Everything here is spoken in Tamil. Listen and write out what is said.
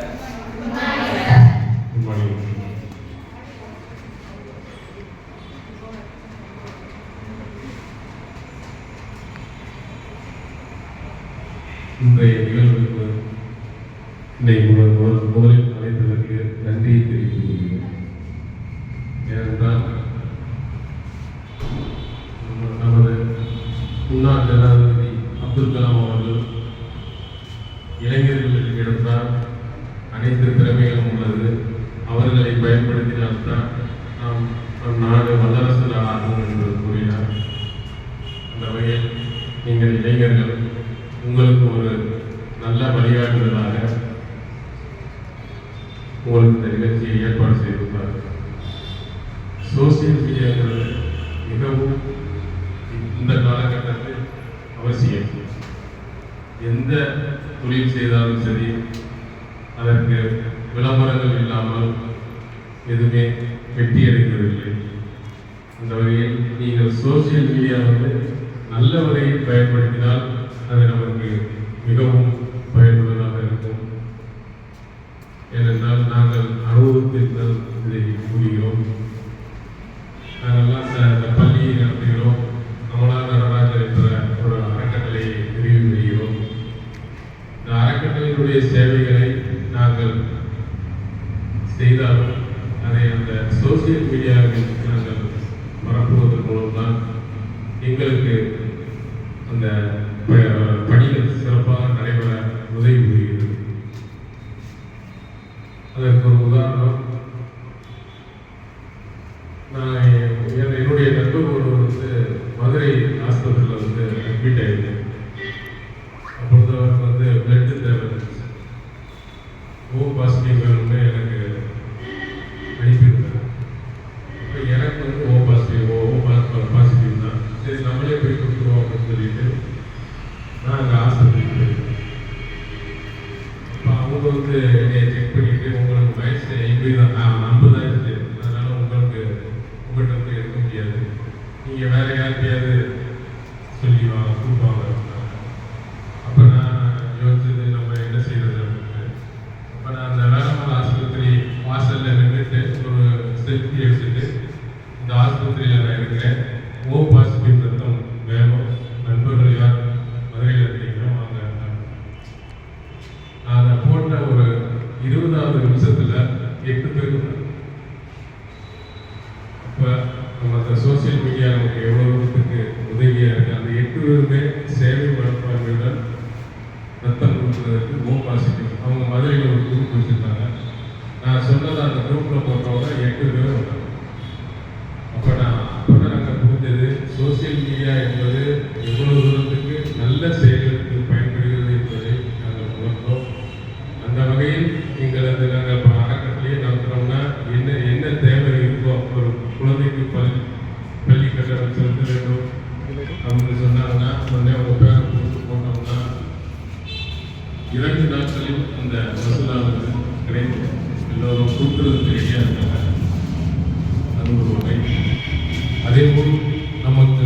Good morning. இன்றைய நிகழ்வுக்கு முதலில் அழைத்ததற்கு நன்றியை தெரிவித்துக் கொள்கிறேன். ஏனென்றால் நமது முன்னாள் ஜனாதிபதி அப்துல் கலாம் அவர்கள் இளைஞர்களுக்கு கிடைத்தால் அனைத்து திறமைகளும் உள்ளது, அவர்களை பயன்படுத்தினால்தான் நம் நாடு வல்லரசு ஆகும் என்று கூறினார். அந்த வகையில் நீங்கள் இளைஞர்கள் உங்களுக்கு ஒரு நல்ல வழிகாட்டுதலாக உங்களுக்கு இந்த நிகழ்ச்சியை ஏற்பாடு செய்துள்ளார். சோசியல் மீடியாக்கள் மிகவும் இந்த காலகட்டத்தில் அவசியம். எந்த தொழில் செய்தாலும் சரி, அதற்கு விளம்பரங்கள் இல்லாமல் எதுவுமே வெற்றி அடைவதில்லை. அந்த வகையில் நீங்கள் சோசியல் மீடியாவை நல்ல வகையில் பயன்படுத்தினால் அது நமக்கு மிகவும் பயனுள்ளதாக இருக்கும். ஏனென்றால் நாங்கள் அனுபவத்தில் இதை கூறுகிறோம். நாங்கள்லாம் இந்த பள்ளியை நடத்துகிறோம். கமலா நடராஜர் என்ற ஒரு அறக்கட்டளையை நிறுவி வருகிறோம். இந்த அறக்கட்டளையினுடைய சேவைகளை நாங்கள் செய்தாலும் அதை அந்த சோசியல் மீடியாவில் நாங்கள் பரப்புவதன் மூலம்தான் எங்களுக்கு அந்த பணிகள் சிறப்பாக நடைபெற உதவி புரிகிறது. அதற்கு ஒரு உதாரணம், நான் என்னுடைய நண்பர் ஒருவர் மதுரை ஆஸ்பத்திரியில் அட்மிட் ஆகியிருந்தேன். அப்பொழுது அவருக்கு பிளட்டு தேவை இருந்துச்சு. ஓ பாசிட்டிவ் வேணும்னு எனக்கு அனுப்பியிருந்தார். இப்போ எனக்கு ஓ பாசிட்டிவ் தான், சரி நம்மளே போய் கொடுத்துருவோம் அப்படின்னு சொல்லிட்டு நான் அங்கே ஆஸ்பத்திரிக்கு போயிருக்கேன். இப்போ அவங்க என்னை செக் பண்ணிட்டு, உங்களுக்கு வயசு 80 தான், 50 தான் இருக்குது, அதனால உங்கள்கிட்ட எடுக்க முடியாது, நீங்கள் வேற யார்கிட்டையாவது சொல்லி கூப்பிடுவாங்க. அப்போ நான் யோசிச்சது நம்ம என்ன செய்யறது அப்படின்னு. அப்போ நான் அந்த வேளாண் ஆஸ்பத்திரி வாசலில் நின்றுட்டு ஒரு செல்ஃபி எடுத்துட்டு, இந்த ஆஸ்பத்திரியில் நான் இருக்கிறேன், ஓ பாசிட்டிவ் ரத்தம் வேணும், நண்பர்கள் யார் மதுரையில் இருக்கீங்களோ வாங்க. நான் அதை போட்ட ஒரு 20வது நிமிஷத்தில் 8 பேர். அப்போ நம்ம அந்த சோசியல் மீடியா நமக்கு எவ்வளோ தூரத்துக்கு உதவியாக இருக்குது. அந்த 8 பேருமே சேவை மனப்பான்மையுடன் ரத்தம் கொடுக்குறதுக்கு ஓ பாசிட்டிவ். அவங்க மதுரையில் ஒரு குரூப் வச்சுருந்தாங்க. நான் சொன்னதை அந்த குரூப்பில் போட்டவங்க 8 பேரும் வந்தாங்க. அப்போ தான் நாங்கள் புரிஞ்சது, சோசியல் மீடியா என்பது எவ்வளோ தூரத்துக்கு நல்ல செயல்களுக்கு பயன்படுகிறது என்பதை நாங்கள் உணர்ந்தோம். அந்த வகையில் எங்களது நாங்கள் இப்போ அறக்கட்டளையே நடத்துகிறோம்னா என்ன தேவை இருக்கோ, ஒரு குழந்தைக்கு பள்ளி கட்டணம் செலுத்த வேண்டும் அப்படின்னு சொன்னாங்கன்னா உடனே அவங்க பேரை கொடுத்து போட்டோம்னா 2 நாட்களில் அந்த மசோதாவுக்கு கிடைக்கும். எல்லோரும் கொடுக்குறதுக்கு ரெடியாக இருக்காங்க. அது ஒரு வகை. அதேபோல் நமக்கு